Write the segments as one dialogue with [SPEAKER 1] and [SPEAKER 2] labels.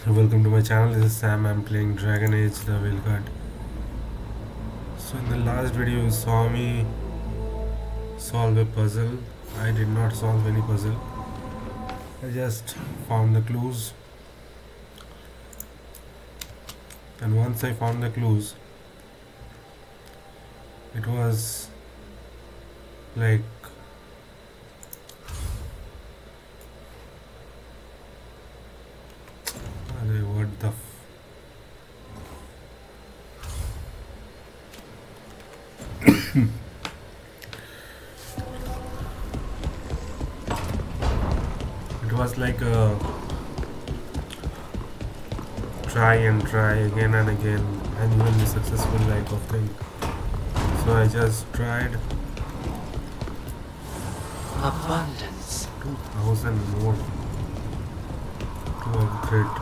[SPEAKER 1] Welcome to my channel. This is Sam. I'm playing Dragon Age the VEILGUARD. So in the last video you saw me solve a puzzle. I did not solve any puzzle. I just found the clues. And once I found the clues, it was like what the it was like a try and try again and again and even be successful like of thing. So I just tried
[SPEAKER 2] Abundance.
[SPEAKER 1] 2000 more to upgrade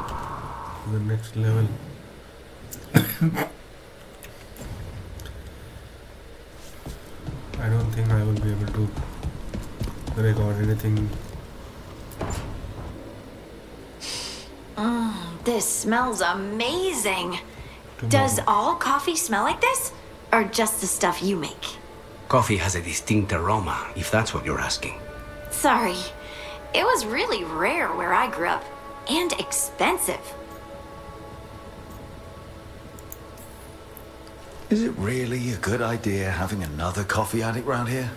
[SPEAKER 1] to the next level. I don't think I will be able to record anything.
[SPEAKER 3] This smells amazing.
[SPEAKER 1] tomorrow.
[SPEAKER 3] Does all coffee smell like this? Or just the stuff you make?
[SPEAKER 2] Coffee has a distinct aroma, if that's what you're asking.
[SPEAKER 3] Sorry. It was really rare where I grew up. And expensive.
[SPEAKER 4] Is it really a good idea having another coffee addict round here?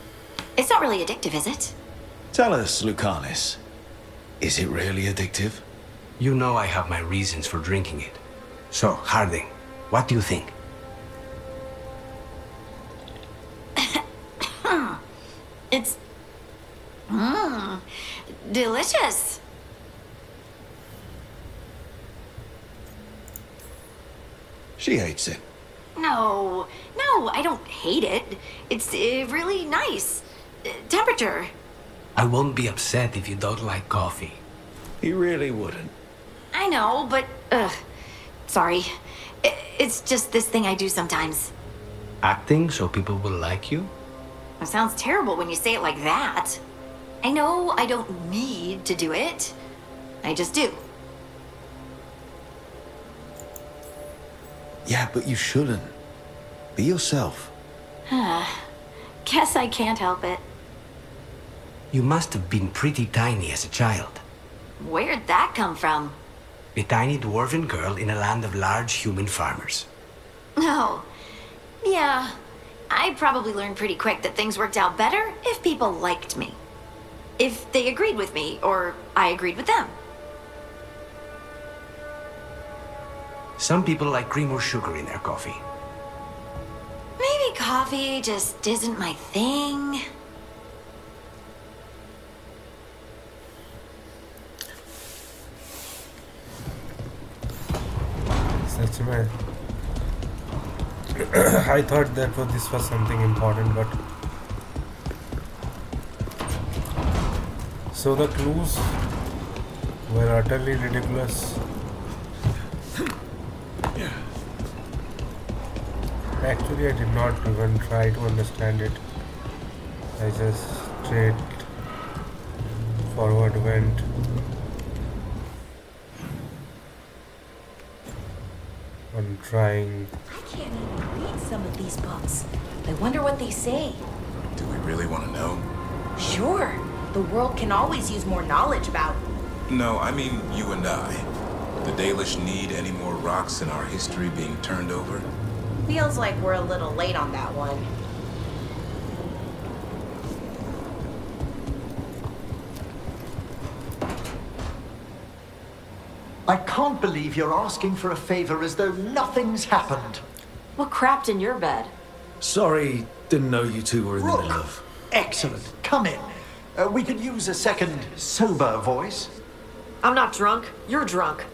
[SPEAKER 3] It's not really addictive, is it?
[SPEAKER 4] Tell us, Lucanis. Is it really addictive?
[SPEAKER 2] You know I have my reasons for drinking it. So, Harding, what do you think?
[SPEAKER 3] It's... delicious.
[SPEAKER 4] She hates it.
[SPEAKER 3] No, I don't hate it. It's really nice. Temperature.
[SPEAKER 2] I won't be upset if you don't like coffee.
[SPEAKER 4] He really wouldn't.
[SPEAKER 3] I know, but, sorry. It's just this thing I do sometimes.
[SPEAKER 2] Acting so people will like you?
[SPEAKER 3] It sounds terrible when you say it like that. I know I don't need to do it. I just do.
[SPEAKER 4] Yeah, but you shouldn't. Be yourself.
[SPEAKER 3] Guess I can't help it.
[SPEAKER 2] You must have been pretty tiny as a child.
[SPEAKER 3] Where'd that come from?
[SPEAKER 2] A tiny dwarven girl in a land of large human farmers.
[SPEAKER 3] Oh, yeah. I probably learned pretty quick that things worked out better if people liked me. If they agreed with me, or I agreed with them.
[SPEAKER 2] Some people like cream or sugar in their coffee.
[SPEAKER 3] Maybe coffee just isn't my thing.
[SPEAKER 1] Such a I thought that this was something important, but so the clues were utterly ridiculous. Actually, I did not even try to understand it. I just straight forward went. On trying.
[SPEAKER 5] I can't even read some of these books. I wonder what they say.
[SPEAKER 6] Do we really want to know?
[SPEAKER 5] Sure, the world can always use more knowledge about.
[SPEAKER 6] No, I mean you and I. The Dalish need any more rocks in our history being turned over?
[SPEAKER 5] Feels like we're a little late on that one.
[SPEAKER 7] I can't believe you're asking for a favor as though nothing's happened.
[SPEAKER 5] What crapped in your bed?
[SPEAKER 4] Sorry, didn't know you two were in the
[SPEAKER 7] Rook,
[SPEAKER 4] middle of...
[SPEAKER 7] excellent. Come in. We could use a second sober voice.
[SPEAKER 5] I'm not drunk. You're drunk.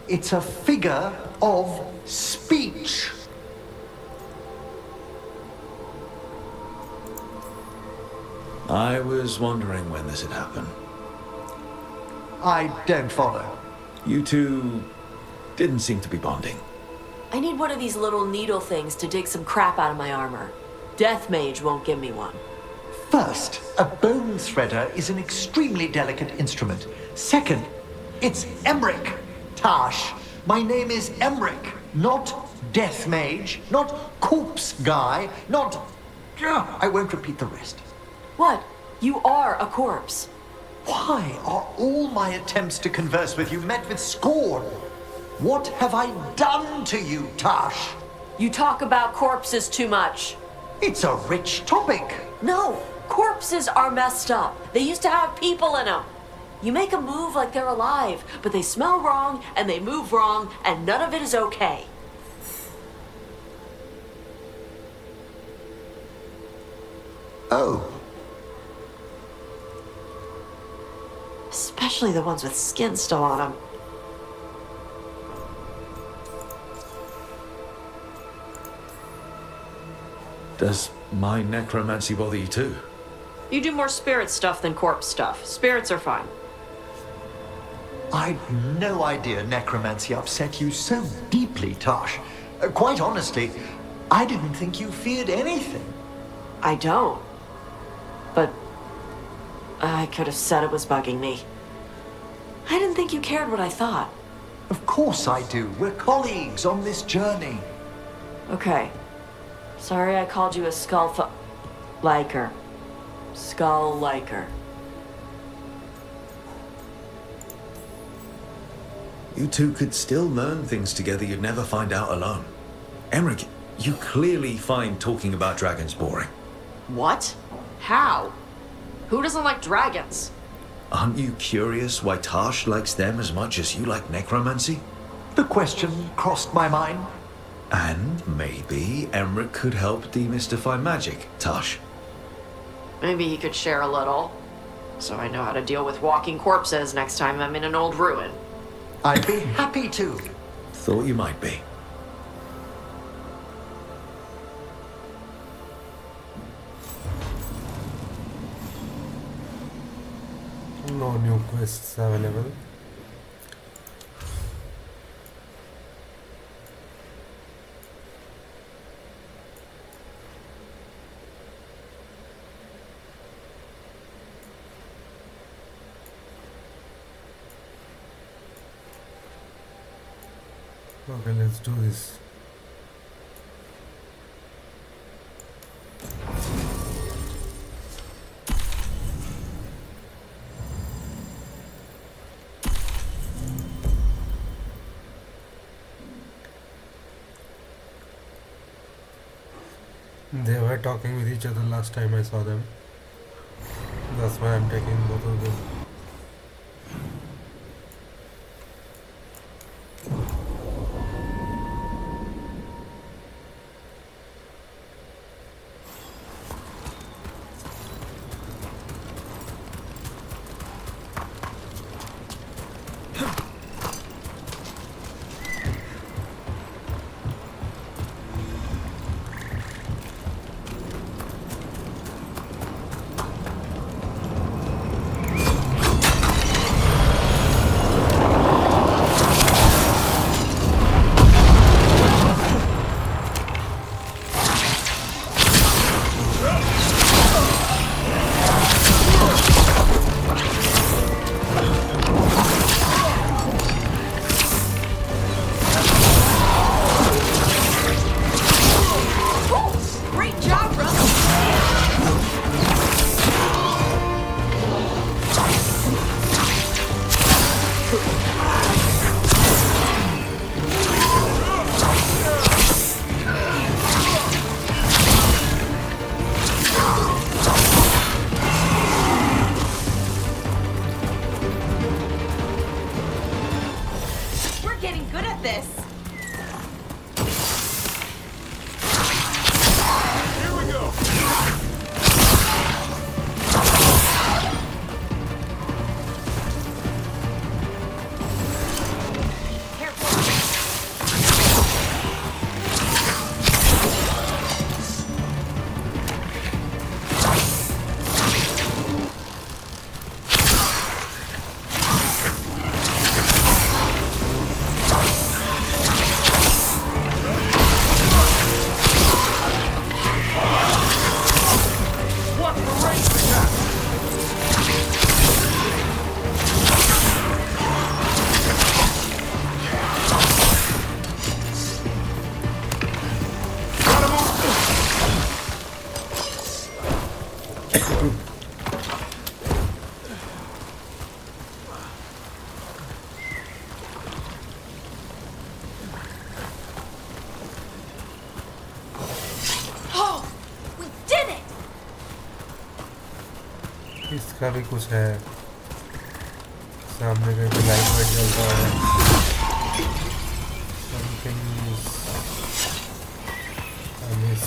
[SPEAKER 7] It's a figure of speech.
[SPEAKER 4] I was wondering when this had happened.
[SPEAKER 7] I don't follow.
[SPEAKER 4] You two didn't seem to be bonding.
[SPEAKER 8] I need one of these little needle things to dig some crap out of my armor. Death Mage won't give me one.
[SPEAKER 7] First, a bone threader is an extremely delicate instrument. Second, it's Emmerich. Tash. My name is Emmerich, not Death Mage, not Corpse Guy, not... I won't repeat the rest.
[SPEAKER 8] What? You are a corpse.
[SPEAKER 7] Why are all my attempts to converse with you met with scorn? What have I done to you, Tash?
[SPEAKER 8] You talk about corpses too much.
[SPEAKER 7] It's a rich topic.
[SPEAKER 8] No, corpses are messed up. They used to have people in them. You make a move like they're alive, but they smell wrong and they move wrong, and none of it is okay.
[SPEAKER 7] Oh.
[SPEAKER 8] Especially the ones with skin still on them.
[SPEAKER 4] Does my necromancy bother you too?
[SPEAKER 8] You do more spirit stuff than corpse stuff. Spirits are fine.
[SPEAKER 7] I'd no idea necromancy upset you so deeply, Tash. Quite honestly, I didn't think you feared anything.
[SPEAKER 8] I don't. But I could have said it was bugging me. I didn't think you cared what I thought.
[SPEAKER 7] Of course I do. We're colleagues on this journey.
[SPEAKER 8] Okay. Sorry I called you a liker. Skull liker.
[SPEAKER 4] You two could still learn things together you'd never find out alone. Emmerich, you clearly find talking about dragons boring.
[SPEAKER 8] What? How? Who doesn't like dragons?
[SPEAKER 4] Aren't you curious why Tash likes them as much as you like necromancy?
[SPEAKER 7] The question crossed my mind.
[SPEAKER 4] And maybe Emmerich could help demystify magic, Tash.
[SPEAKER 8] Maybe he could share a little. So I know how to deal with walking corpses next time I'm in an old ruin.
[SPEAKER 7] I'd be happy to.
[SPEAKER 4] Thought you might be.
[SPEAKER 1] No new quests available. Okay, let's do this. They were talking with each other last time I saw them. That's why I'm taking both of them. इसका भी कुछ है, सामने कहीं पे light white जल रहा है, something amiss.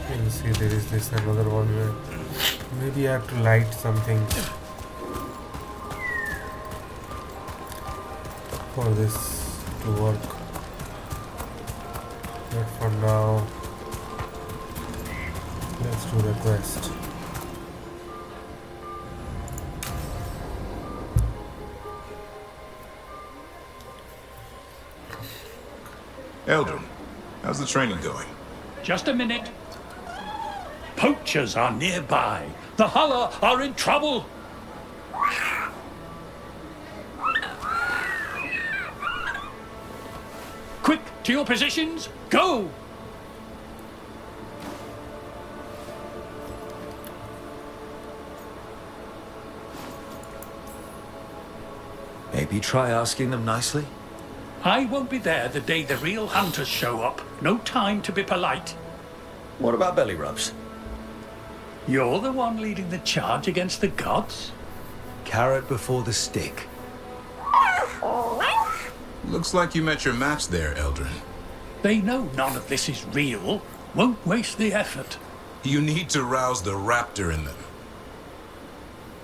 [SPEAKER 1] You see there is this another one where maybe I have to light something for this to work, but for now let's do the quest.
[SPEAKER 6] Eldrin, how's the training going?
[SPEAKER 9] Just a minute. Poachers are nearby. The Hulla are in trouble. Quick, to your positions. Go!
[SPEAKER 4] Maybe try asking them nicely?
[SPEAKER 9] I won't be there the day the real hunters show up. No time to be polite.
[SPEAKER 4] What about belly rubs?
[SPEAKER 9] You're the one leading the charge against the gods?
[SPEAKER 4] Carrot before the stick.
[SPEAKER 6] Looks like you met your match there, Eldrin.
[SPEAKER 9] They know none of this is real. Won't waste the effort.
[SPEAKER 6] You need to rouse the raptor in them.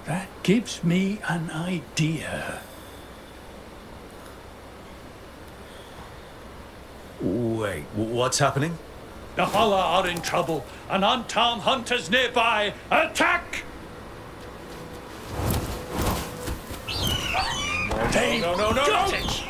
[SPEAKER 9] That gives me an idea.
[SPEAKER 4] Wait, what's happening?
[SPEAKER 9] The Hulla are in trouble, and unarmed hunters nearby. Attack! They got it!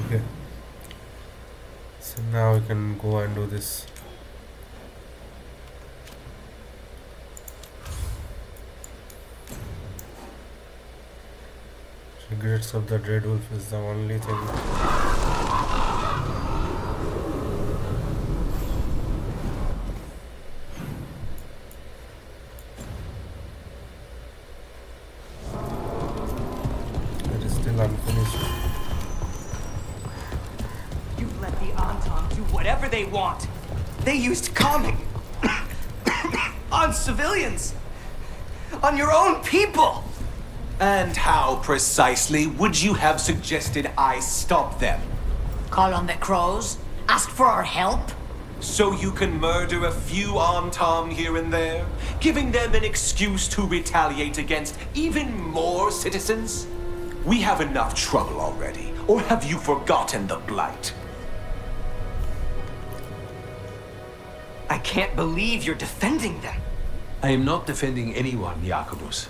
[SPEAKER 1] Okay, so now we can go and do this. Regrets of the Dread Wolf is the only thing. It is still unfinished.
[SPEAKER 10] You let the Anton do whatever they want. They used calming on civilians, on your own people. And how precisely would you have suggested I stop them?
[SPEAKER 11] Call on the crows? Ask for our help?
[SPEAKER 10] So you can murder a few Anton here and there, giving them an excuse to retaliate against even more citizens? We have enough trouble already, or have you forgotten the Blight? I can't believe you're defending them.
[SPEAKER 2] I am not defending anyone, Jacobus.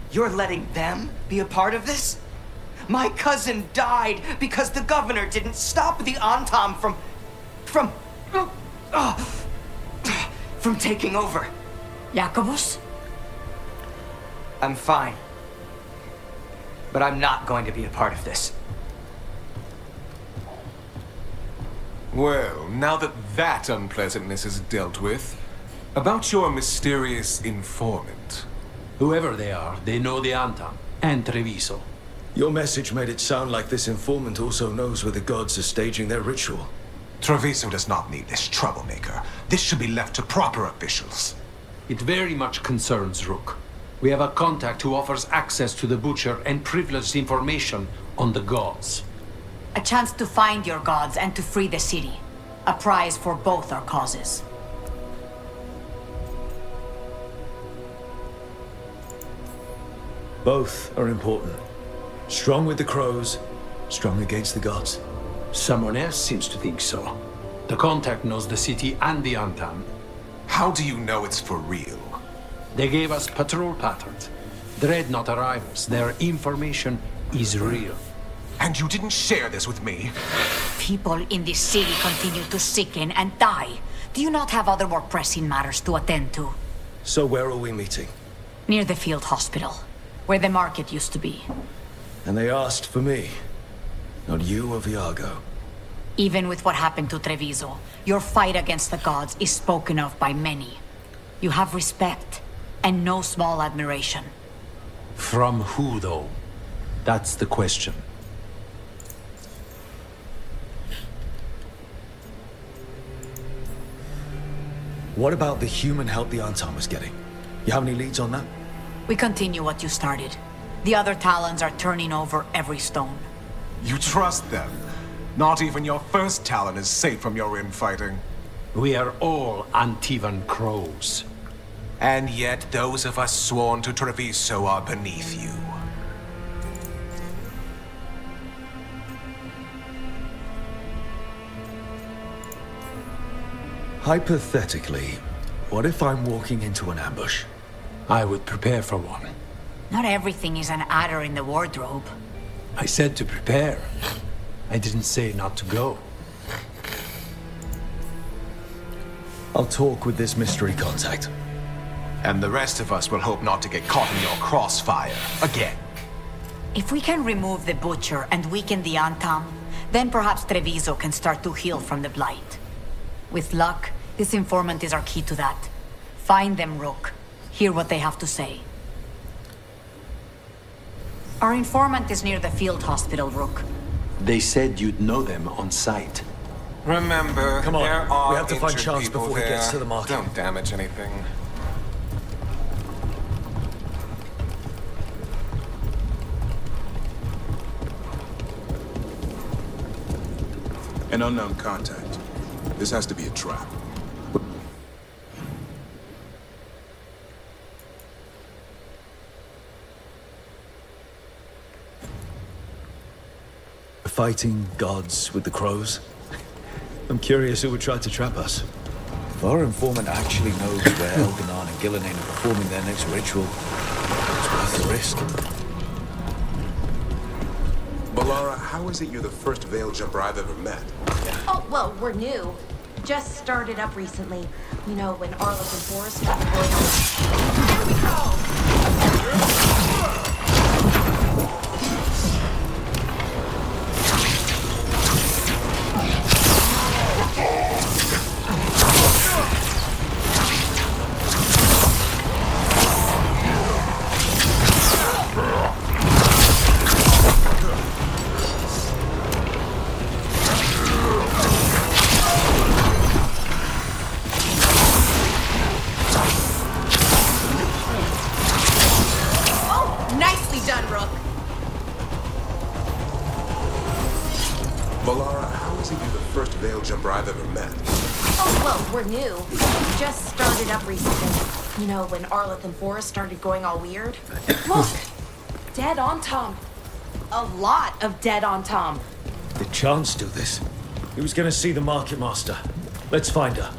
[SPEAKER 10] You're letting them be a part of this? My cousin died because the governor didn't stop the Anton from taking over.
[SPEAKER 11] Jacobus?
[SPEAKER 10] I'm fine. But I'm not going to be a part of this.
[SPEAKER 12] Well, now that that unpleasantness is dealt with, about your mysterious informant.
[SPEAKER 2] Whoever they are, they know the Antam and Treviso.
[SPEAKER 4] Your message made it sound like this informant also knows where the gods are staging their ritual.
[SPEAKER 12] Treviso does not need this troublemaker. This should be left to proper officials.
[SPEAKER 2] It very much concerns Rook. We have a contact who offers access to the Butcher and privileged information on the gods.
[SPEAKER 11] A chance to find your gods and to free the city. A prize for both our causes.
[SPEAKER 4] Both are important. Strong with the crows, strong against the gods.
[SPEAKER 2] Someone else seems to think so. The contact knows the city and the Antam.
[SPEAKER 12] How do you know it's for real?
[SPEAKER 2] They gave us patrol patterns. Dreadnought arrivals. Their information is real.
[SPEAKER 12] And you didn't share this with me?
[SPEAKER 11] People in this city continue to sicken and die. Do you not have other more pressing matters to attend to?
[SPEAKER 4] So where are we meeting?
[SPEAKER 11] Near the field hospital, where the market used to be.
[SPEAKER 4] And they asked for me, not you or Viago.
[SPEAKER 11] Even with what happened to Treviso, your fight against the gods is spoken of by many. You have respect, and no small admiration.
[SPEAKER 2] From who, though? That's the question.
[SPEAKER 4] What about the human help the Antam was getting? You have any leads on that?
[SPEAKER 11] We continue what you started. The other Talons are turning over every stone.
[SPEAKER 12] You trust them? Not even your first Talon is safe from your infighting.
[SPEAKER 2] We are all Antivan crows.
[SPEAKER 12] And yet those of us sworn to Treviso are beneath you.
[SPEAKER 4] Hypothetically, what if I'm walking into an ambush?
[SPEAKER 2] I would prepare for one.
[SPEAKER 11] Not everything is an adder in the wardrobe.
[SPEAKER 2] I said to prepare. I didn't say not to go.
[SPEAKER 4] I'll talk with this mystery contact.
[SPEAKER 12] And the rest of us will hope not to get caught in your crossfire again.
[SPEAKER 11] If we can remove the Butcher and weaken the Antam, then perhaps Treviso can start to heal from the Blight. With luck, this informant is our key to that. Find them, Rook. Hear what they have to say. Our informant is near the field hospital, Rook.
[SPEAKER 2] They said you'd know them on sight.
[SPEAKER 12] Remember,
[SPEAKER 4] Come on,
[SPEAKER 12] there are
[SPEAKER 4] we have to find
[SPEAKER 12] injured
[SPEAKER 4] Chance
[SPEAKER 12] people
[SPEAKER 4] before he gets
[SPEAKER 12] there.
[SPEAKER 4] to the market.
[SPEAKER 12] Don't damage anything.
[SPEAKER 6] An unknown contact. This has to be a trap.
[SPEAKER 4] Fighting gods with the crows? I'm curious who would try to trap us. If our informant actually knows where Elganon and Gillinan are performing their next ritual, it's worth the risk.
[SPEAKER 6] Balara, how is it you're the first veil jumper I've ever met?
[SPEAKER 5] Oh, well, we're new. Just started up recently. You know, when Arleth and Forrest got going on. Here we go!
[SPEAKER 6] Balara, how is it you're the first veil jumper I've ever met?
[SPEAKER 5] Oh, well, we're new. Just started up recently. You know, when Arleth and Forrest started going all weird. Look! Dead on Tom. A lot of dead on Tom.
[SPEAKER 4] Did Chance do this? He was gonna see the Market Master. Let's find her.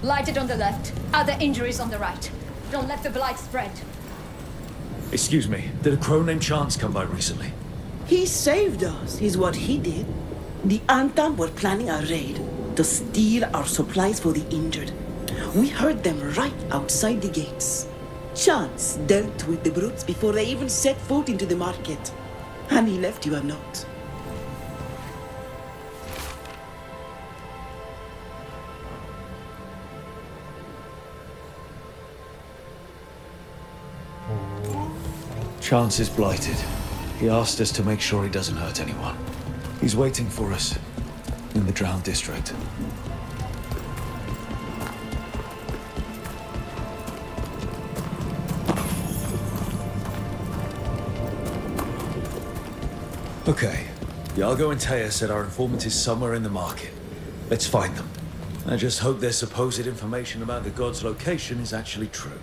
[SPEAKER 13] Lighted on the left, other injuries on the right. Don't let the blight spread.
[SPEAKER 4] Excuse me, did a crow named Chance come by recently?
[SPEAKER 14] He saved us, is what he did. The Antam were planning a raid to steal our supplies for the injured. We heard them right outside the gates. Chance dealt with the brutes before they even set foot into the market. And he left you a note.
[SPEAKER 4] Chance is blighted. He asked us to make sure he doesn't hurt anyone. He's waiting for us in the Drowned District. Okay. Iago and Taya said our informant is somewhere in the market. Let's find them. I just hope their supposed information about the god's location is actually true.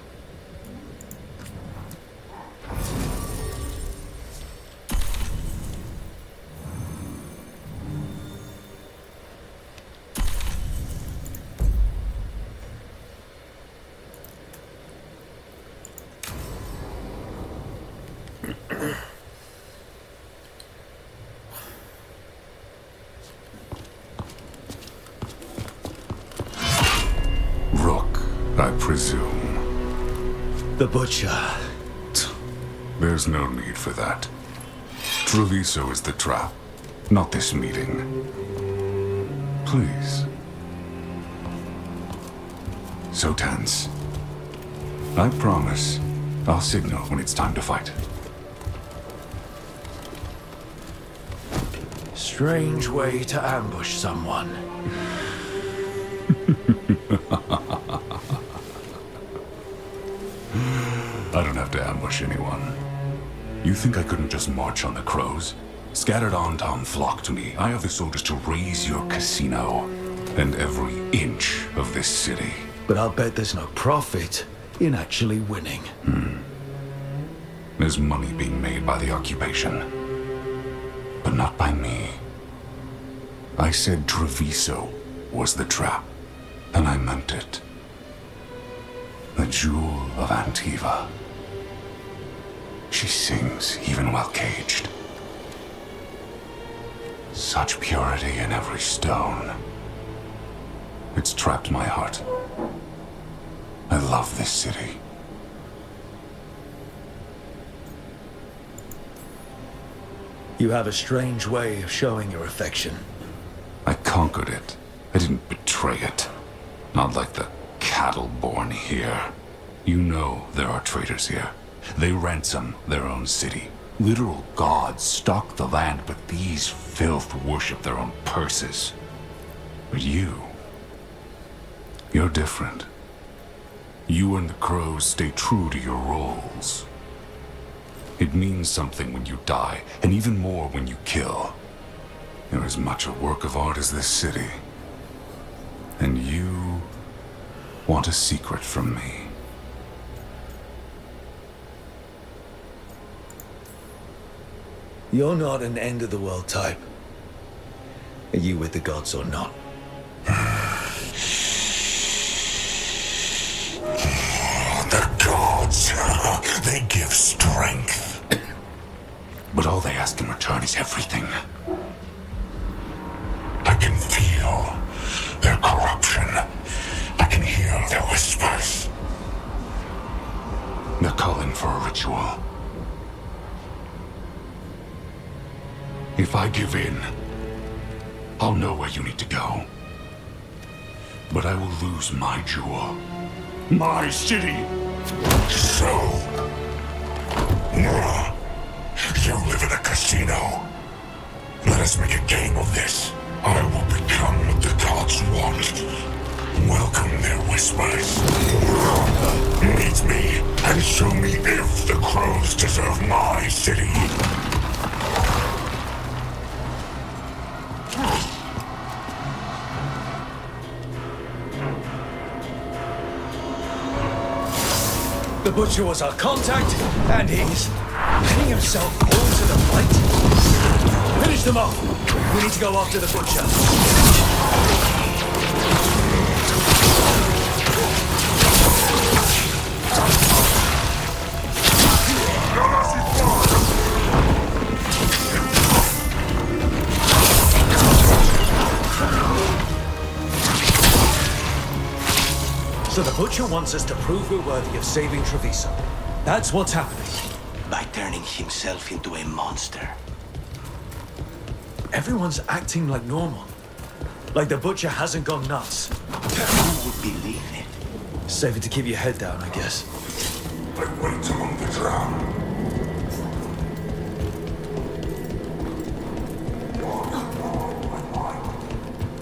[SPEAKER 15] I presume.
[SPEAKER 4] The Butcher.
[SPEAKER 15] There's no need for that. Treviso is the trap, not this meeting. Please. So tense. I promise I'll signal when it's time to fight.
[SPEAKER 4] Strange way to ambush someone.
[SPEAKER 15] I don't have to ambush anyone. You think I couldn't just march on the crows? Scattered Antom flock to me. I have the soldiers to raise your casino and every inch of this city.
[SPEAKER 4] But I'll bet there's no profit in actually winning.
[SPEAKER 15] There's money being made by the occupation, but not by me. I said Treviso was the trap, and I meant it. The jewel of Antiva. She sings even while caged. Such purity in every stone. It's trapped my heart. I love this city.
[SPEAKER 4] You have a strange way of showing your affection.
[SPEAKER 15] I conquered it. I didn't betray it. Not like the cattle born here. You know there are traitors here. They ransom their own city. Literal gods stalk the land, but these filth worship their own purses. But you're different. You and the crows stay true to your roles. It means something when you die, and even more when you kill. You're as much a work of art as this city. And you want a secret from me.
[SPEAKER 4] You're not an end-of-the-world type. Are you with the gods or not?
[SPEAKER 15] The gods, they give strength. But all they ask in return is everything. I can feel their corruption. I can hear their whispers. They're calling for a ritual. If I give in, I'll know where you need to go. But I will lose my jewel. My city! So... you live in a casino. Let us make a game of this. I will become what the gods want. Welcome their whispers. Meet me and show me if the crows deserve my city.
[SPEAKER 4] The Butcher was our contact, and he's letting himself fall to the fight. Finish them off. We need to go after the Butcher. So the Butcher wants us to prove we're worthy of saving Treviso. That's what's happening.
[SPEAKER 7] By turning himself into a monster.
[SPEAKER 4] Everyone's acting like normal. Like the Butcher hasn't gone nuts.
[SPEAKER 7] Who would believe it?
[SPEAKER 4] Safer to keep your head down, I guess.
[SPEAKER 15] I wait among the drowned.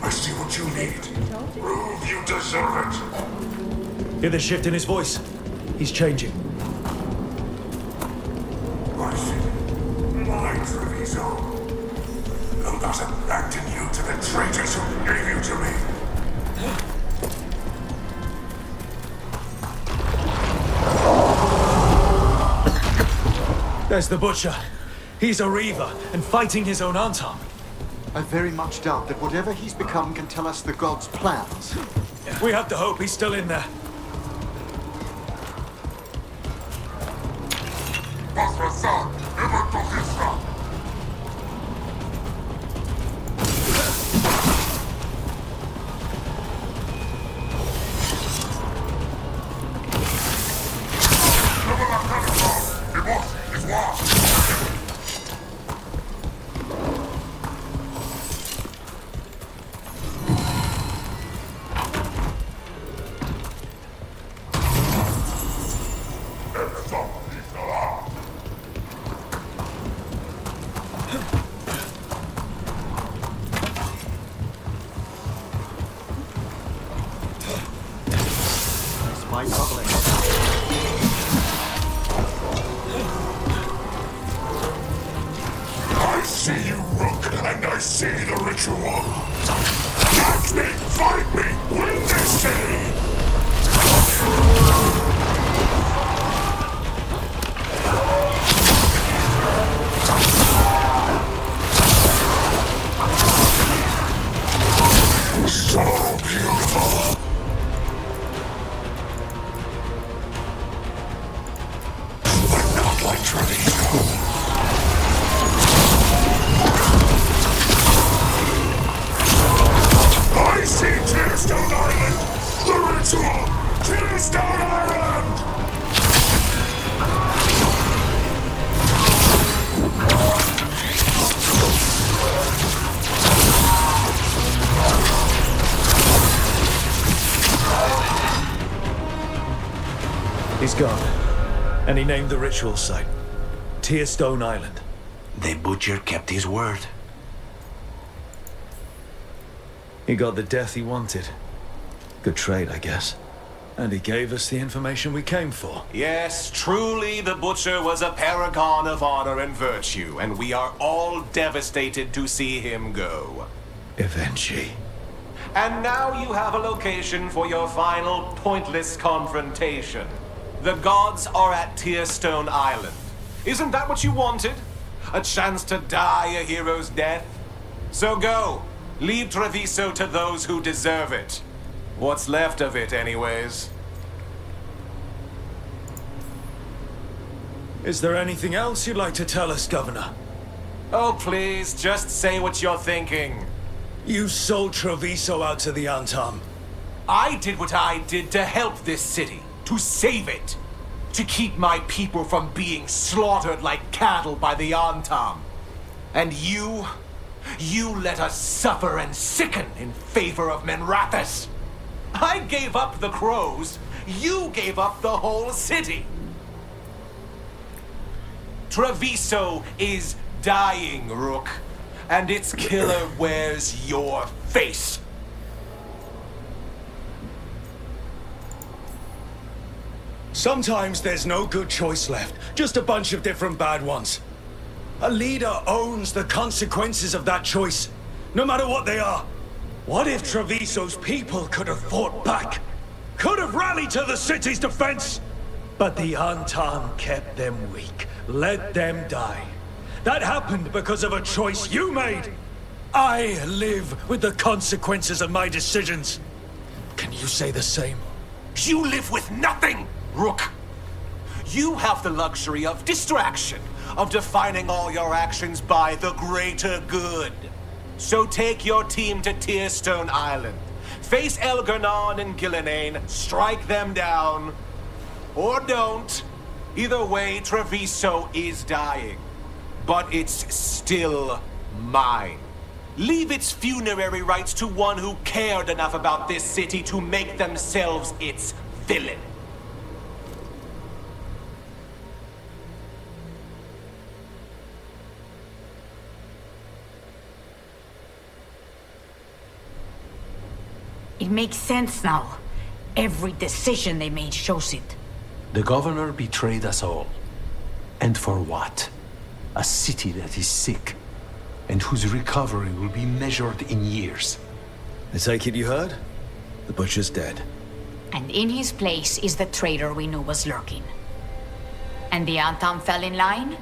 [SPEAKER 15] I see what you need. Prove you deserve it.
[SPEAKER 4] Hear the shift in his voice? He's changing.
[SPEAKER 15] My city, my Treviso. I'm not abandon you to the traitors who gave you to me.
[SPEAKER 4] There's the Butcher. He's a Reaver and fighting his own Anton.
[SPEAKER 7] I very much doubt that whatever he's become can tell us the gods' plans.
[SPEAKER 4] We have to hope he's still in there.
[SPEAKER 15] I see you, Rook, and I see the ritual. Catch me, fight me, win this city! So beautiful! But not like Treviso. I see Tearstone Island! The ritual! Tearstone Island!
[SPEAKER 4] He's gone. And he named the ritual site. Tearstone Island.
[SPEAKER 16] The Butcher kept his word.
[SPEAKER 4] He got the death he wanted. Good trade, I guess. And he gave us the information we came for.
[SPEAKER 12] Yes, truly the Butcher was a paragon of honor and virtue, and we are all devastated to see him go.
[SPEAKER 4] Eventually.
[SPEAKER 12] And now you have a location for your final pointless confrontation. The gods are at Tearstone Island. Isn't that what you wanted? A chance to die a hero's death? So go. Leave Treviso to those who deserve it. What's left of it, anyways.
[SPEAKER 4] Is there anything else you'd like to tell us, Governor?
[SPEAKER 12] Oh, please, just say what you're thinking.
[SPEAKER 4] You sold Treviso out to the Antam.
[SPEAKER 12] I did what I did to help this city, to save it, to keep my people from being slaughtered like cattle by the Antam. And you let us suffer and sicken in favor of Menrathis. I gave up the crows, you gave up the whole city. Treviso is dying, Rook, and its killer wears your face.
[SPEAKER 4] Sometimes there's no good choice left, just a bunch of different bad ones. A leader owns the consequences of that choice, no matter what they are. What if Treviso's people could have fought back? Could have rallied to the city's defense? But the Antam kept them weak, let them die. That happened because of a choice you made. I live with the consequences of my decisions. Can you say the same?
[SPEAKER 12] You live with nothing, Rook. You have the luxury of distraction, of defining all your actions by the greater good. So take your team to Tearstone Island. Face Elgar'nan and Gillenane, strike them down. Or don't. Either way, Treviso is dying. But it's still mine. Leave its funerary rites to one who cared enough about this city to make themselves its villain.
[SPEAKER 11] It makes sense now. Every decision they made shows it.
[SPEAKER 2] The governor betrayed us all. And for what? A city that is sick, and whose recovery will be measured in years.
[SPEAKER 4] I take it you heard? The Butcher's dead.
[SPEAKER 11] And in his place is the traitor we knew was lurking. And the Antam fell in line?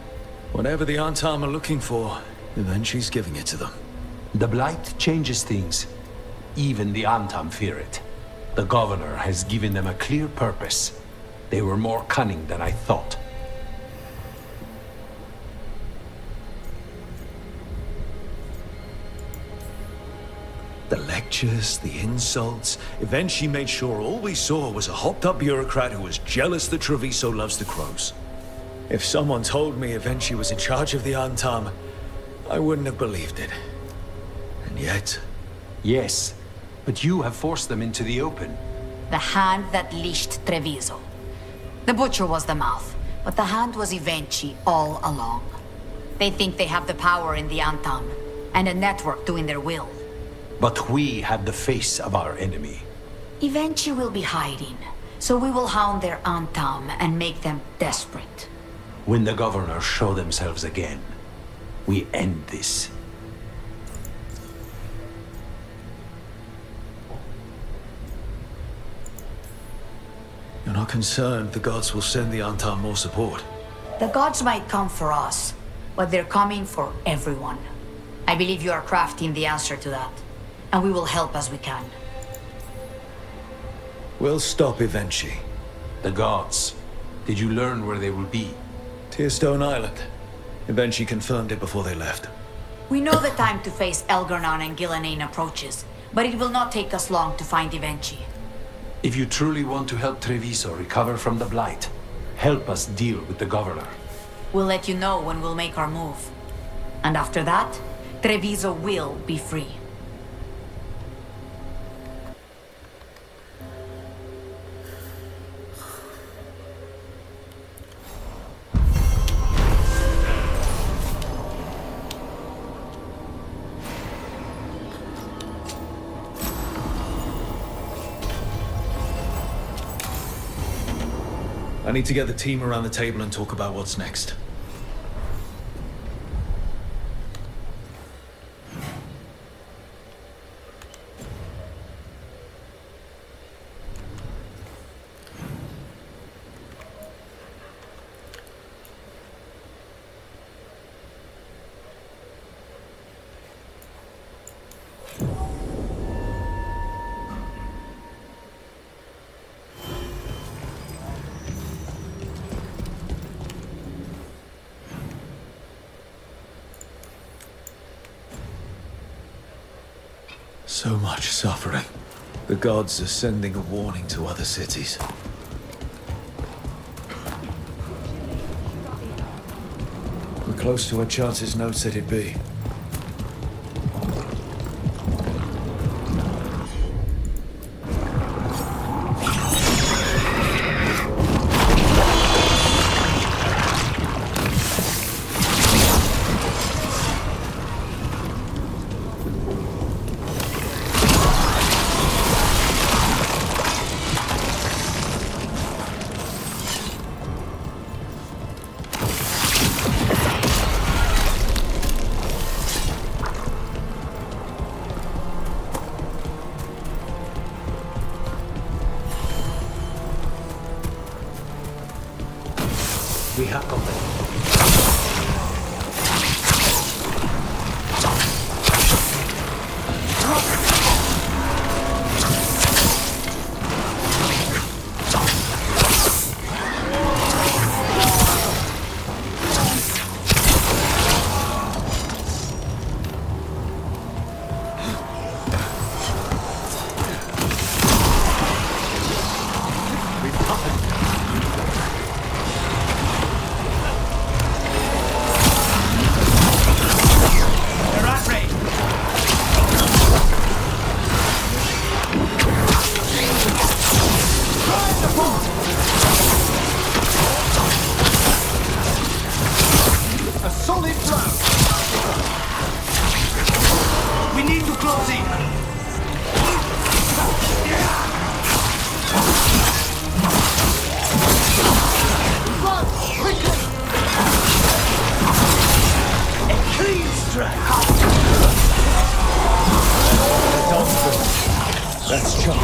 [SPEAKER 4] Whatever the Antam are looking for, Eventually's giving it to them.
[SPEAKER 2] The Blight changes things. Even the Antam fear it. The governor has given them a clear purpose. They were more cunning than I thought.
[SPEAKER 4] The lectures, the insults. Eventually made sure all we saw was a hopped-up bureaucrat who was jealous that Treviso loves the crows. If someone told me Eventually was in charge of the Antam, I wouldn't have believed it. And yet...
[SPEAKER 2] Yes, but you have forced them into the open.
[SPEAKER 11] The hand that leashed Treviso. The Butcher was the mouth, but the hand was Evenchi all along. They think they have the power in the Antam, and a network doing their will.
[SPEAKER 2] But we have the face of our enemy.
[SPEAKER 11] Evenchi will be hiding, so we will hound their Antam and make them desperate.
[SPEAKER 2] When the governors show themselves again, we end this.
[SPEAKER 4] You're not concerned the gods will send the Antam more support?
[SPEAKER 11] The gods might come for us, but they're coming for everyone. I believe you are crafting the answer to that, and we will help as we can.
[SPEAKER 4] We'll stop Evenchi.
[SPEAKER 2] The gods. Did you learn where they will be?
[SPEAKER 4] Tearstone Island. Evenchi confirmed it before they left.
[SPEAKER 11] We know the time to face Elgar'nan and Gillenane approaches, but it will not take us long to find Evenchi.
[SPEAKER 2] If you truly want to help Treviso recover from the Blight, help us deal with the governor.
[SPEAKER 11] We'll let you know when we'll make our move. And after that, Treviso will be free.
[SPEAKER 4] I need to get the team around the table and talk about what's next. So much suffering. The gods are sending a warning to other cities. We're close to where Chance's note said it'd be.
[SPEAKER 2] We have company.
[SPEAKER 10] A solid blow. We need to close in. Run, quickly. A clean strike.
[SPEAKER 4] That's That's chance.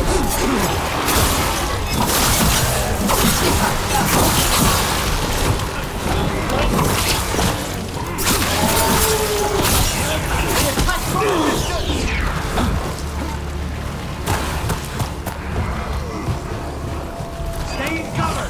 [SPEAKER 10] Stay in cover!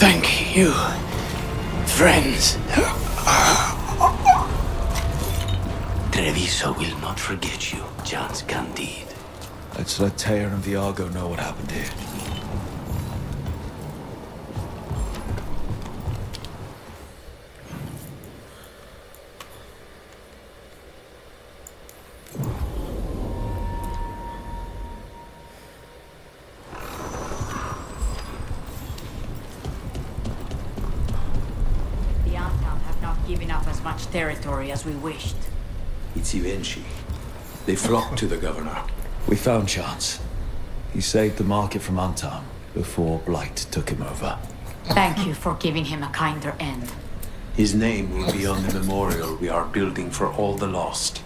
[SPEAKER 4] Thank you, friends.
[SPEAKER 16] Treviso will not forget you, John's Candide.
[SPEAKER 4] Let's let Teir and Viago know what happened here.
[SPEAKER 11] The Antam have not given up as much territory as we wished.
[SPEAKER 2] It's Ivenchi. They flocked to the governor.
[SPEAKER 4] We found Chance. He saved the market from Antam before Blight took him over.
[SPEAKER 11] Thank you for giving him a kinder end.
[SPEAKER 2] His name will be on the memorial we are building for all the lost.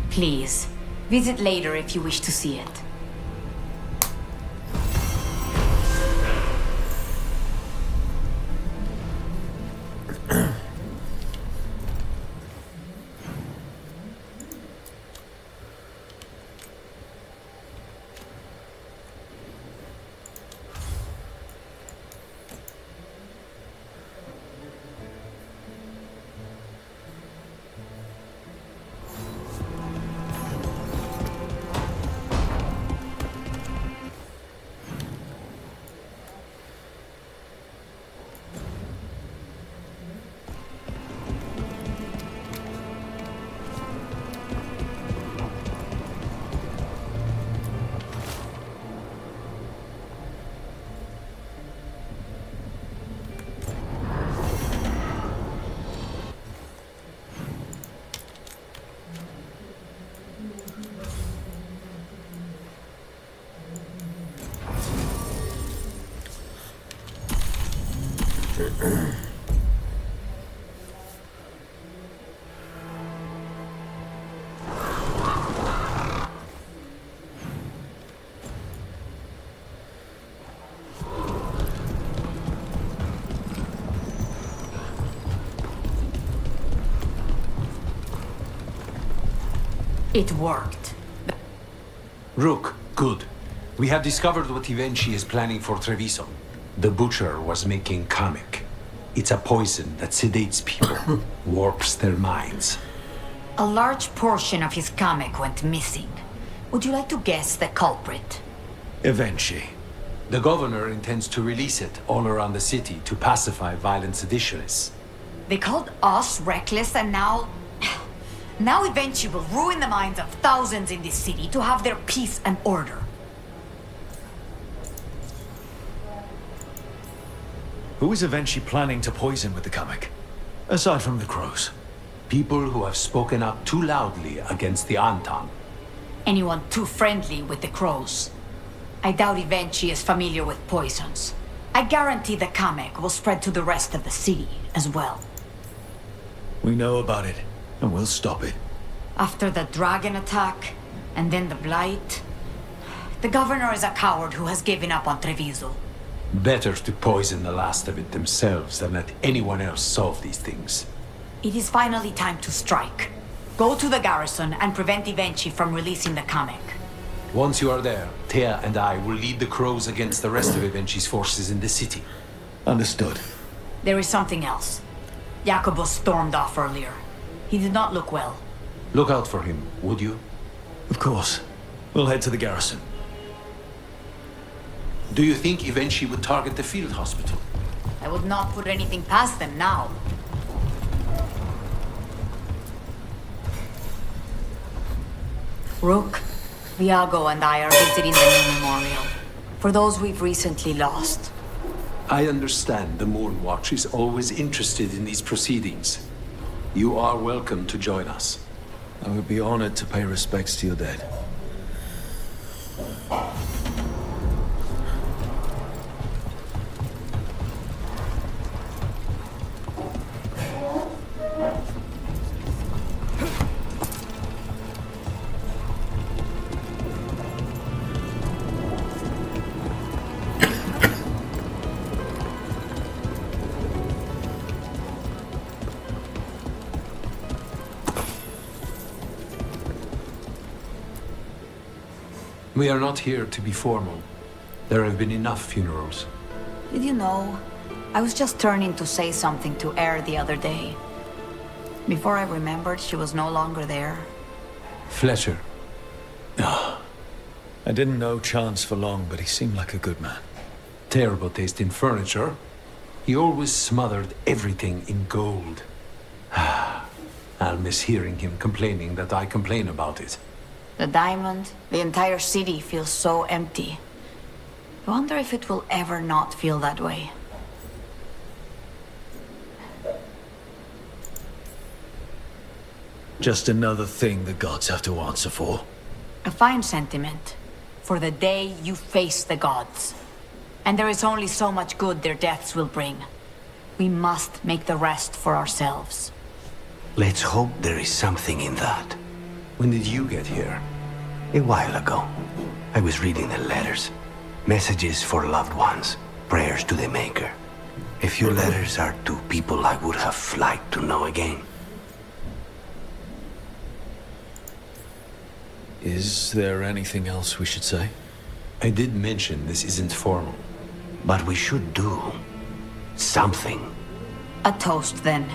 [SPEAKER 11] Please, visit later if you wish to see it. It worked.
[SPEAKER 2] Rook, good. We have discovered what Ivenchi is planning for Treviso. The butcher was making kamic. It's a poison that sedates people, warps their minds.
[SPEAKER 11] A large portion of his comic went missing. Would you like to guess the culprit?
[SPEAKER 4] Ivenchi.
[SPEAKER 2] The governor intends to release it all around the city to pacify violent seditionists.
[SPEAKER 11] They called us reckless and now... Now Eventually will ruin the minds of thousands in this city to have their peace and order.
[SPEAKER 4] Who is eventually planning to poison with the Kamek? Aside from the crows.
[SPEAKER 2] People who have spoken up too loudly against the Antam.
[SPEAKER 11] Anyone too friendly with the crows. I doubt Evenchi is familiar with poisons. I guarantee the Kamek will spread to the rest of the city as well.
[SPEAKER 4] We know about it, and we'll stop it.
[SPEAKER 11] After the dragon attack, and then the blight, the governor is a coward who has given up on Treviso.
[SPEAKER 2] Better to poison the last of it themselves than let anyone else solve these things.
[SPEAKER 11] It is finally time to strike. Go to the garrison and prevent Evenchi from releasing the Kamek.
[SPEAKER 2] Once you are there, Thea and I will lead the crows against the rest of Evenchi's forces in the city.
[SPEAKER 4] Understood.
[SPEAKER 11] There is something else. Jacobus stormed off earlier. He did not look well.
[SPEAKER 2] Look out for him, would you?
[SPEAKER 4] Of course. We'll head to the garrison.
[SPEAKER 2] Do you think Evenchi would target the field hospital?
[SPEAKER 11] I would not put anything past them now. Rook, Viago and I are visiting the new memorial. For those we've recently lost.
[SPEAKER 2] I understand the Moon Watch is always interested in these proceedings. You are welcome to join us.
[SPEAKER 4] I would be honored to pay respects to your dead.
[SPEAKER 2] We are not here to be formal. There have been enough funerals.
[SPEAKER 11] Did you know? I was just turning to say something to Air the other day. Before I remembered, she was no longer there.
[SPEAKER 2] Fletcher.
[SPEAKER 4] I didn't know Chance for long, but he seemed like a good man.
[SPEAKER 2] Terrible taste in furniture. He always smothered everything in gold. I'll miss hearing him complaining that I complain about it.
[SPEAKER 11] The diamond, the entire city feels so empty. I wonder if it will ever not feel that way.
[SPEAKER 4] Just another thing the gods have to answer for.
[SPEAKER 11] A fine sentiment. For the day you face the gods. And there is only so much good their deaths will bring. We must make the rest for ourselves.
[SPEAKER 16] Let's hope there is something in that.
[SPEAKER 2] When did you get here?
[SPEAKER 16] A while ago. I was reading the letters. Messages for loved ones. Prayers to the Maker. A few letters are to people I would have liked to know again.
[SPEAKER 4] Is there anything else we should say?
[SPEAKER 2] I did mention this isn't formal.
[SPEAKER 16] But we should do something.
[SPEAKER 11] A toast, then.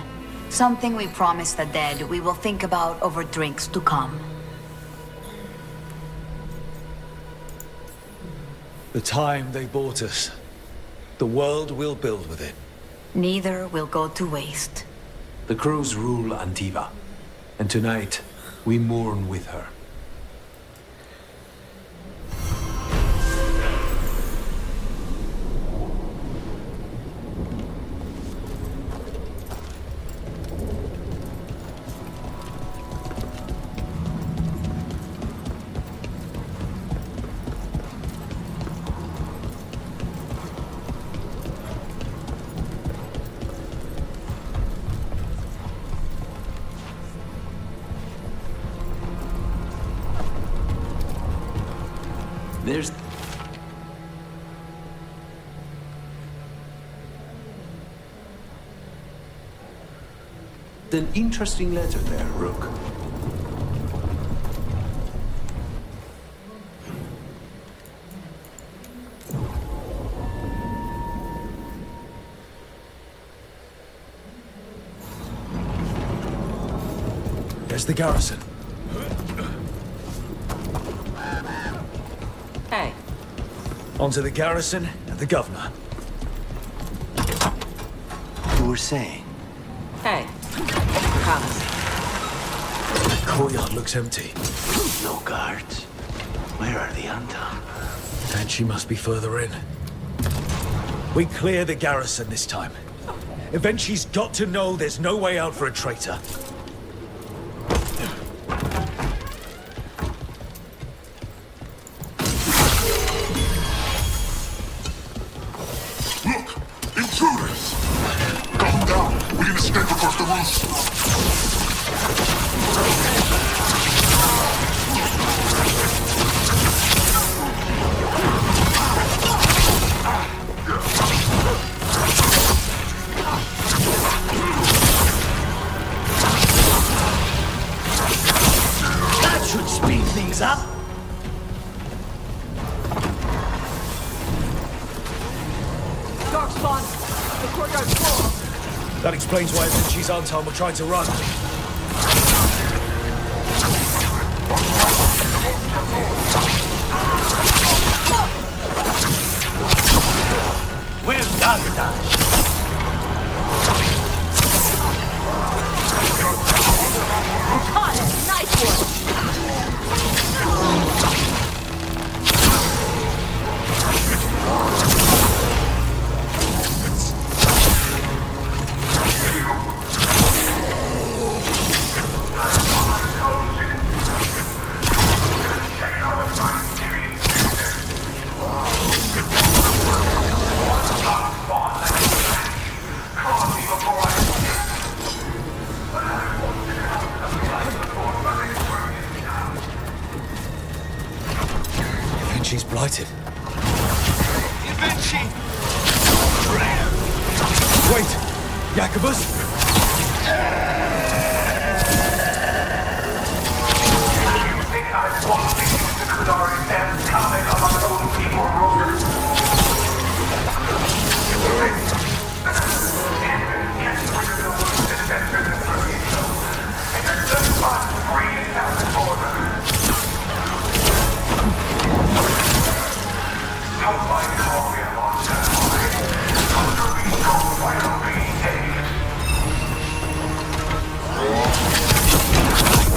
[SPEAKER 11] Something we promise the dead we will think about over drinks to come.
[SPEAKER 4] The time they bought us. The world we'll build with it.
[SPEAKER 11] Neither will go to waste.
[SPEAKER 2] The crows rule Antiva. And tonight, we mourn with her. There's... an interesting letter there, Rook.
[SPEAKER 4] There's the garrison.
[SPEAKER 8] Hey.
[SPEAKER 4] Onto the garrison and the governor.
[SPEAKER 16] You were saying?
[SPEAKER 8] Hey. Promise.
[SPEAKER 4] The courtyard looks empty.
[SPEAKER 16] No guards. Where are the Antam?
[SPEAKER 4] And she must be further in. We clear the garrison this time. Eventually's got to know there's no way out for a traitor.
[SPEAKER 17] Look! Intruders! Calm down. We can escape across the roof.
[SPEAKER 4] That should speed things up.
[SPEAKER 10] Dark spawn. The courtyard's full.
[SPEAKER 4] That explains why Eventually's Anton were trying to run.
[SPEAKER 10] Well done, Dash.
[SPEAKER 8] Caught it! Nice one!
[SPEAKER 4] She's blighted. Wait! Jacobus?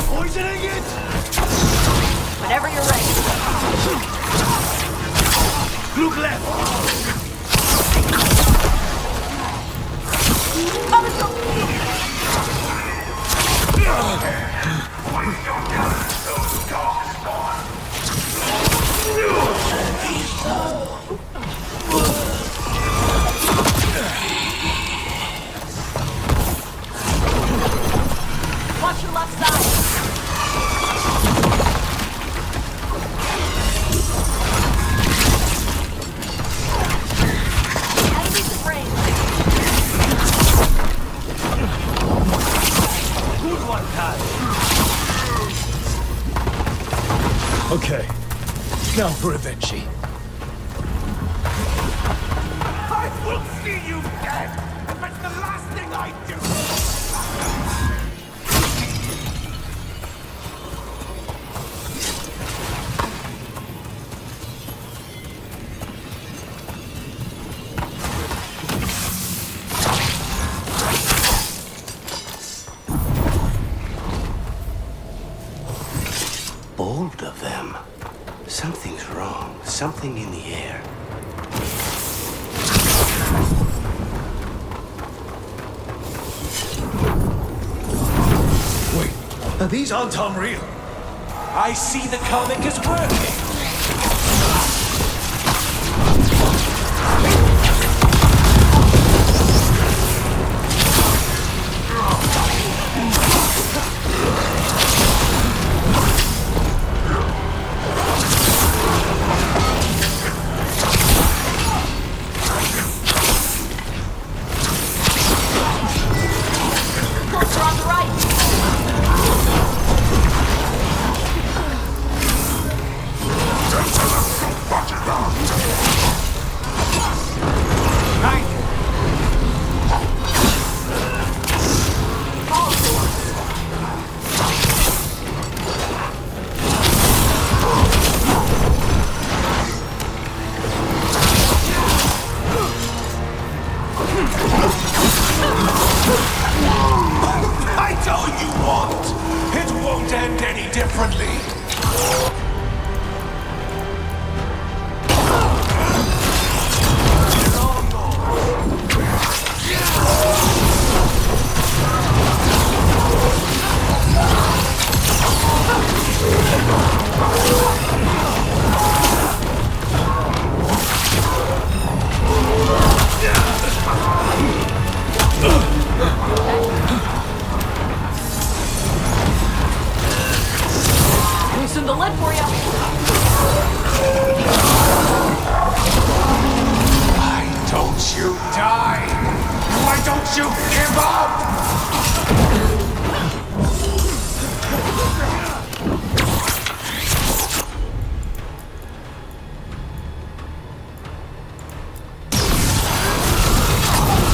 [SPEAKER 10] Poisoning it!
[SPEAKER 8] Whenever you're ready.
[SPEAKER 10] Look left!
[SPEAKER 8] Watch your left side. Enemies in range.
[SPEAKER 10] Good one, Kyle.
[SPEAKER 4] Okay. Now for Eventually.
[SPEAKER 12] I will see you dead if it's the last thing I do!
[SPEAKER 16] Bold of them. Something's wrong. Something in the air.
[SPEAKER 4] Wait, these aren't unreal.
[SPEAKER 12] I see the comic is working!
[SPEAKER 8] Closer on the right.
[SPEAKER 17] Watch it out!
[SPEAKER 8] blood for you.
[SPEAKER 12] Why don't you die? Why don't you give up?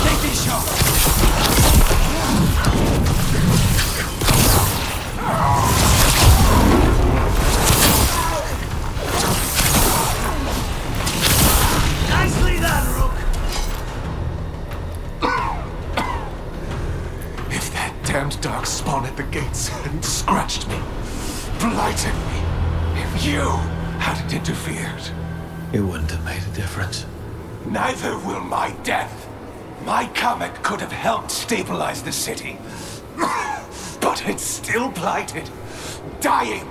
[SPEAKER 10] Take these shots. Nicely done, Rook.
[SPEAKER 12] If that damned dark spawn at the gates hadn't scratched me, blighted me, if you hadn't interfered,
[SPEAKER 4] It wouldn't have made a difference.
[SPEAKER 12] neither will my death. My comet could have helped stabilize the city. But it's still blighted, dying.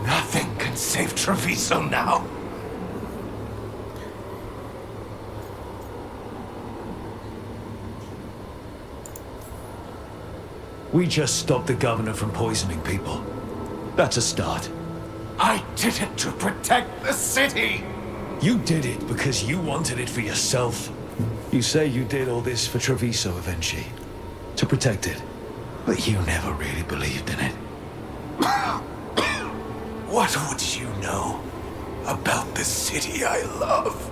[SPEAKER 12] Nothing can save Treviso now.
[SPEAKER 4] We just stopped the governor from poisoning people. That's a start.
[SPEAKER 12] I did it to protect the city.
[SPEAKER 4] You did it because you wanted it for yourself. You say you did all this for Treviso, Evenchi. To protect it. But you never really believed in it.
[SPEAKER 12] What would you know about the city I love?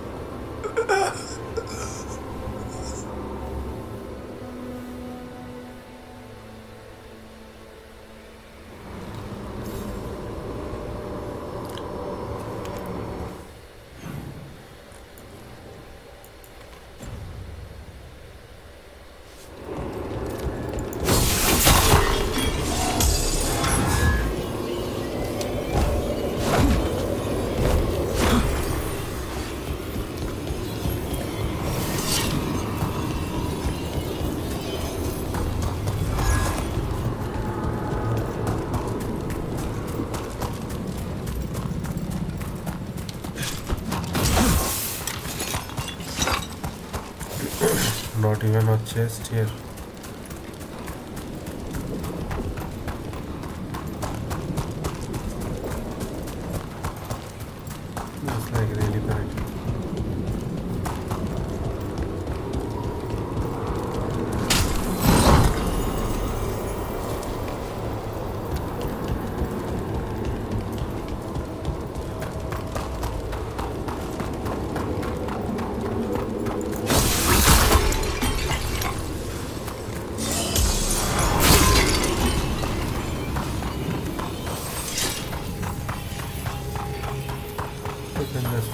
[SPEAKER 1] Not even a chest here. That's like really bad.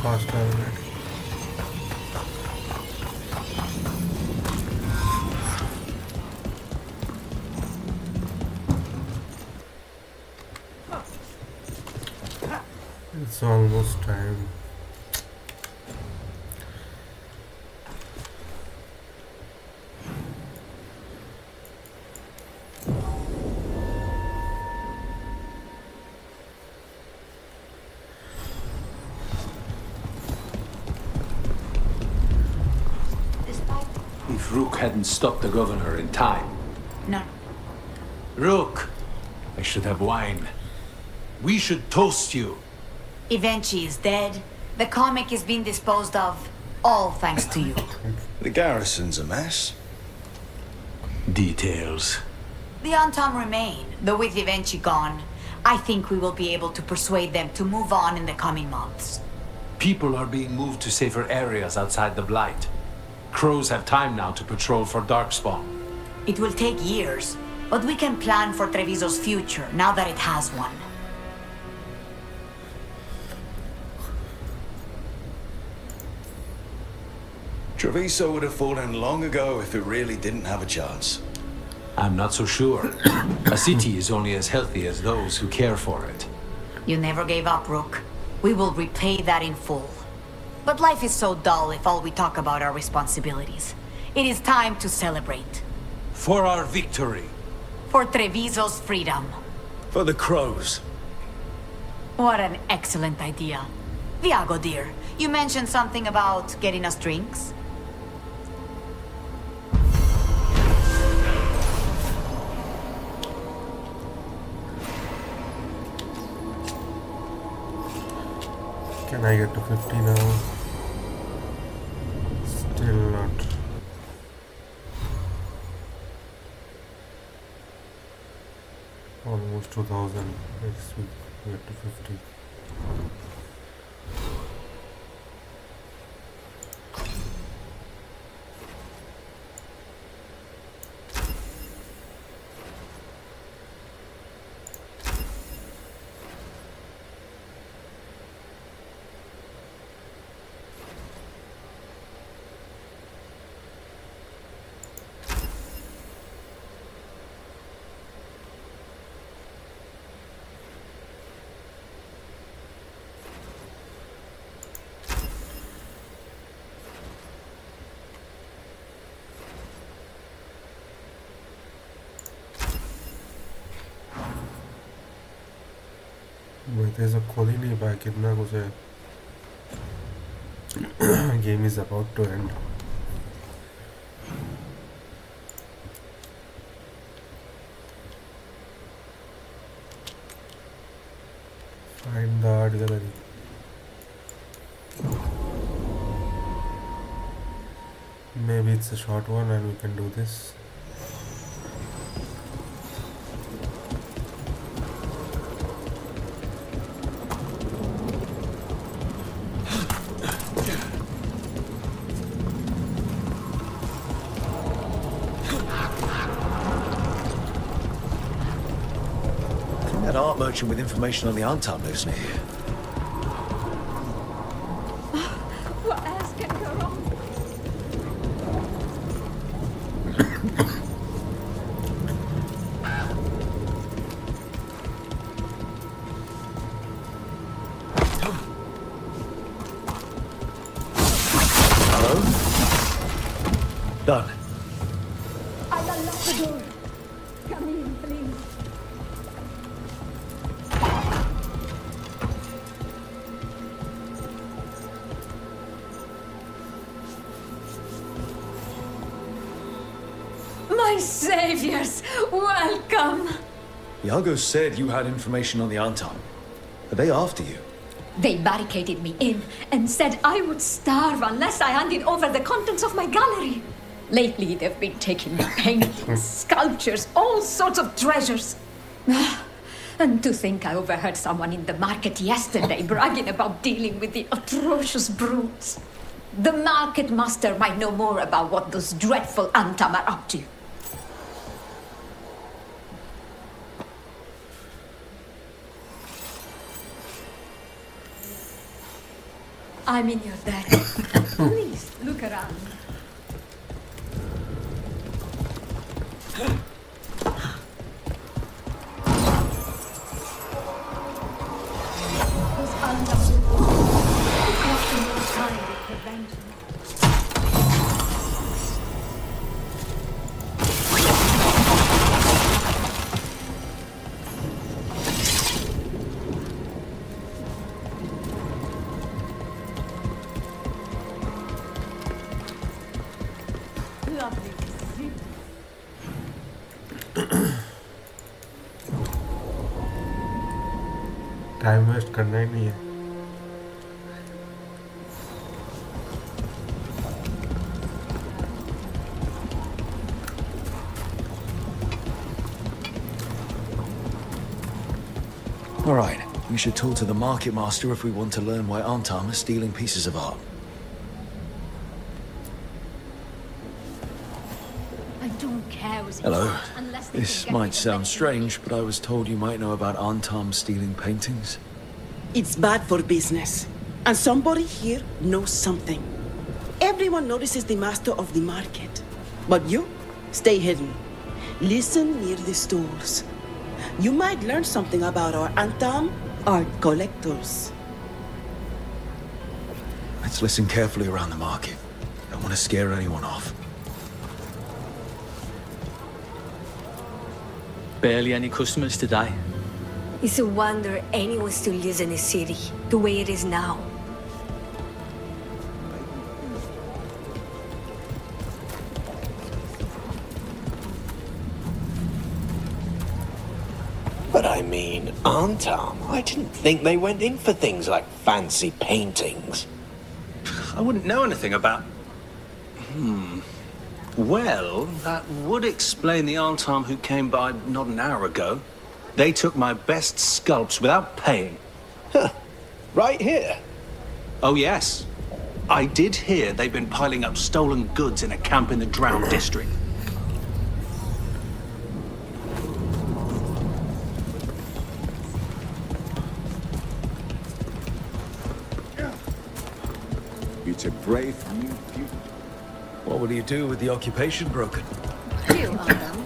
[SPEAKER 1] Fast travel it. It's almost time.
[SPEAKER 2] If Rook hadn't stopped the governor in time.
[SPEAKER 11] No.
[SPEAKER 2] Rook! I should have wine. We should toast you.
[SPEAKER 11] Evenchi is dead. The comic is being disposed of. All thanks to you.
[SPEAKER 4] The garrison's a mess.
[SPEAKER 2] Details.
[SPEAKER 11] The Antom remain, though with Evenchi gone, I think we will be able to persuade them to move on in the coming months.
[SPEAKER 2] People are being moved to safer areas outside the Blight. Crows have time now to patrol for Darkspawn.
[SPEAKER 11] It will take years, but we can plan for Treviso's future now that it has one.
[SPEAKER 4] Treviso would have fallen long ago if it really didn't have a chance.
[SPEAKER 2] I'm not so sure. A city is only as healthy as those who care for it.
[SPEAKER 11] You never gave up, Rook. We will repay that in full. But life is so dull if all we talk about are responsibilities. It is time to celebrate.
[SPEAKER 2] For our victory.
[SPEAKER 11] For Treviso's freedom.
[SPEAKER 4] For the crows.
[SPEAKER 11] What an excellent idea. Viago, dear, you mentioned something about getting us drinks?
[SPEAKER 1] Can I get to 50 now? Still not. Almost 2000. Next week get to 50. There's a खोल ही नहीं पाया कितना कुछ है. Game is about to end. Find the art gallery. Maybe it's a short one and we can do this.
[SPEAKER 4] That art merchant with information on the Antam lives near here.
[SPEAKER 13] What else can go wrong?
[SPEAKER 4] Hello? Done.
[SPEAKER 13] I'll unlock the door. Come in, please. My saviors, welcome.
[SPEAKER 4] Iago said you had information on the Antam. Are they after you?
[SPEAKER 13] They barricaded me in and said I would starve unless I handed over the contents of my gallery. Lately, they've been taking paintings, sculptures, all sorts of treasures. And to think I overheard someone in the market yesterday bragging about dealing with the atrocious brutes. The market master might know more about what those dreadful Antam are up to. I'm in your debt. Please, look around. Those Antam cost no time with prevention. Lovely to see.
[SPEAKER 1] Time waste करना ही नहीं है.
[SPEAKER 4] All right, we should talk to the market master if we want to learn why Antam is stealing pieces of art.
[SPEAKER 13] I don't care who's
[SPEAKER 4] Hello.
[SPEAKER 13] unless they
[SPEAKER 4] This
[SPEAKER 13] can get me
[SPEAKER 4] might
[SPEAKER 13] the
[SPEAKER 4] sound
[SPEAKER 13] next
[SPEAKER 4] strange, but I was told you might know about Antam stealing paintings.
[SPEAKER 14] It's bad for business. And somebody here knows something. Everyone notices the master of the market. But you, stay hidden. Listen near the stores. You might learn something about our Antam art collectors.
[SPEAKER 4] Let's listen carefully around the market. Don't want to scare anyone off.
[SPEAKER 18] Barely any customers today.
[SPEAKER 19] It's a wonder anyone still lives in the city, the way it is now.
[SPEAKER 4] But I
[SPEAKER 12] I mean, Antam, I didn't think they went in for things like fancy paintings.
[SPEAKER 20] I wouldn't know anything about... Well, that would explain the Antam who came by not an hour ago. They took my best sculpts without paying.
[SPEAKER 12] Right here?
[SPEAKER 20] Oh, yes. I did hear they've been piling up stolen goods in a camp in the Drowned District.
[SPEAKER 4] It's a brave new future. What will you do with the occupation broken?
[SPEAKER 13] Few of them.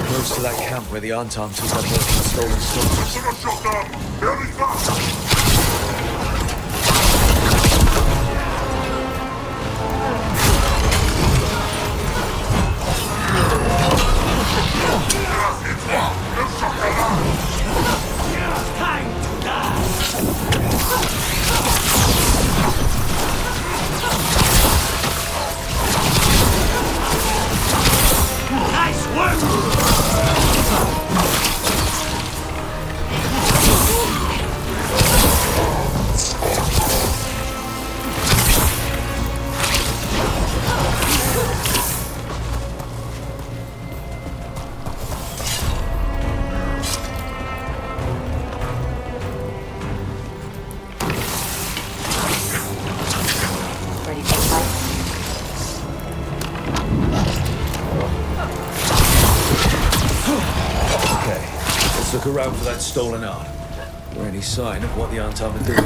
[SPEAKER 4] Close to that camp where the Antam took our merchant stolen soldiers.
[SPEAKER 9] Time to die! Nice work!
[SPEAKER 8] Ready for the fight?
[SPEAKER 4] Okay, let's look around for that stolen art. Or any sign of what the Antam are doing.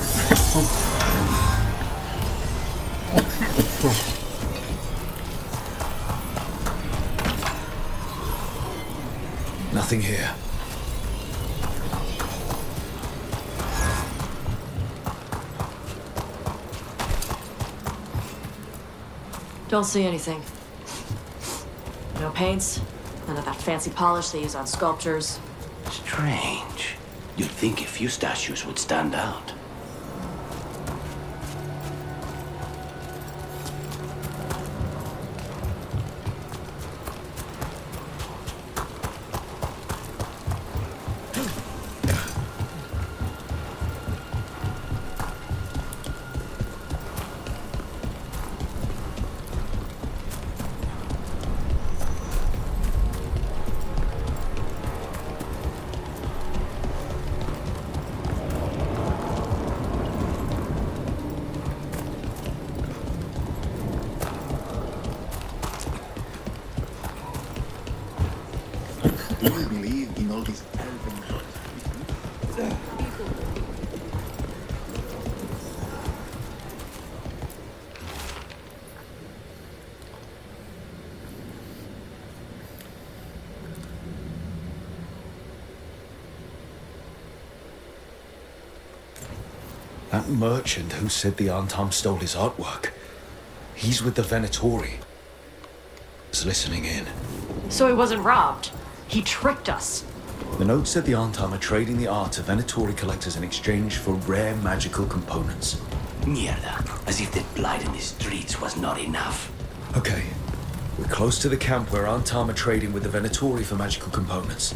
[SPEAKER 4] Nothing here.
[SPEAKER 8] Don't see anything. No paints, none of that fancy polish they use on sculptures.
[SPEAKER 16] Strange. You'd think a few statues would stand out.
[SPEAKER 17] Do you believe in all these elven
[SPEAKER 4] That merchant who said the Antam stole his artwork. He's with the Venatori. He's listening in.
[SPEAKER 8] So he wasn't robbed. He tricked us.
[SPEAKER 4] The note said the Antam are trading the art to Venatori collectors in exchange for rare magical components.
[SPEAKER 16] Mierda. As if the blight in the streets was not enough.
[SPEAKER 4] Okay. We're close to the camp where Antam are trading with the Venatori for magical components.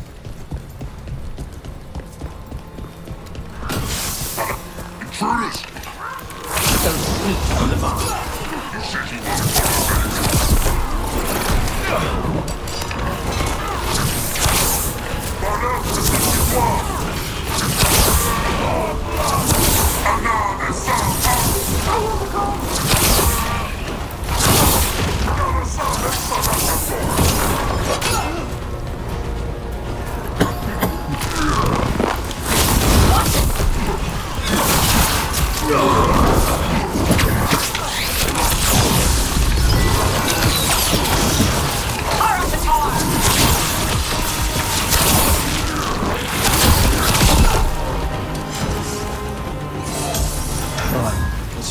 [SPEAKER 17] Intruders!
[SPEAKER 16] Don't sneak on the bomb.
[SPEAKER 17] You said you wanted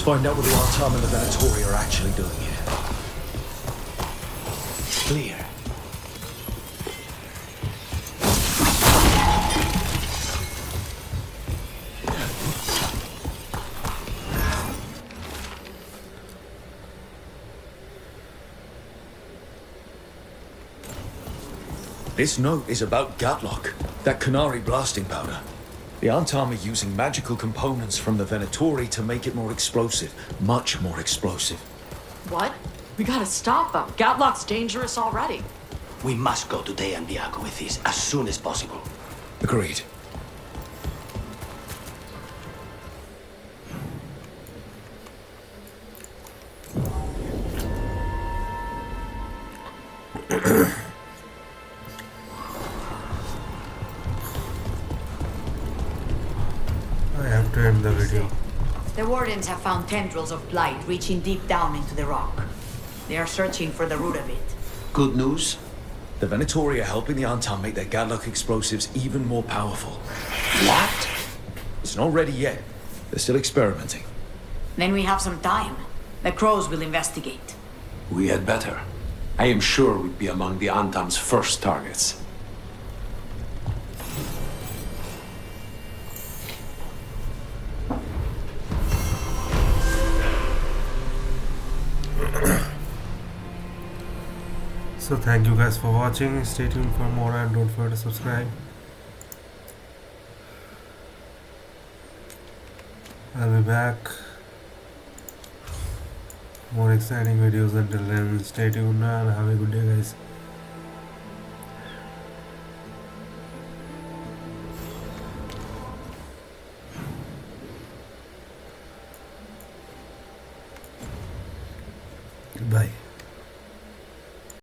[SPEAKER 4] find out what the Artam and the Venatori are actually doing here.
[SPEAKER 16] Clear.
[SPEAKER 4] This note is about Gatlock, that Canary blasting powder. The Antam are using magical components from the Venatori to make it more explosive. Much more explosive.
[SPEAKER 8] What? We gotta stop them. Gatlock's dangerous already.
[SPEAKER 16] We must go to De Andiaco with this as soon as possible.
[SPEAKER 4] Agreed.
[SPEAKER 1] I have to end the video.
[SPEAKER 11] The Wardens have found tendrils of blight reaching deep down into the rock. They are searching for the root of it.
[SPEAKER 16] Good news?
[SPEAKER 4] The Venatori are helping the Antam make their Gatlock explosives even more powerful.
[SPEAKER 16] What?
[SPEAKER 4] It's not ready yet. They're still experimenting.
[SPEAKER 11] Then we have some time. The crows will investigate.
[SPEAKER 2] We had better. I am sure we'd be among the Antam's first targets.
[SPEAKER 1] So thank you guys for watching. Stay tuned for more and don't forget to subscribe. I'll be back. More exciting videos. Until then, stay tuned and have a good day, guys.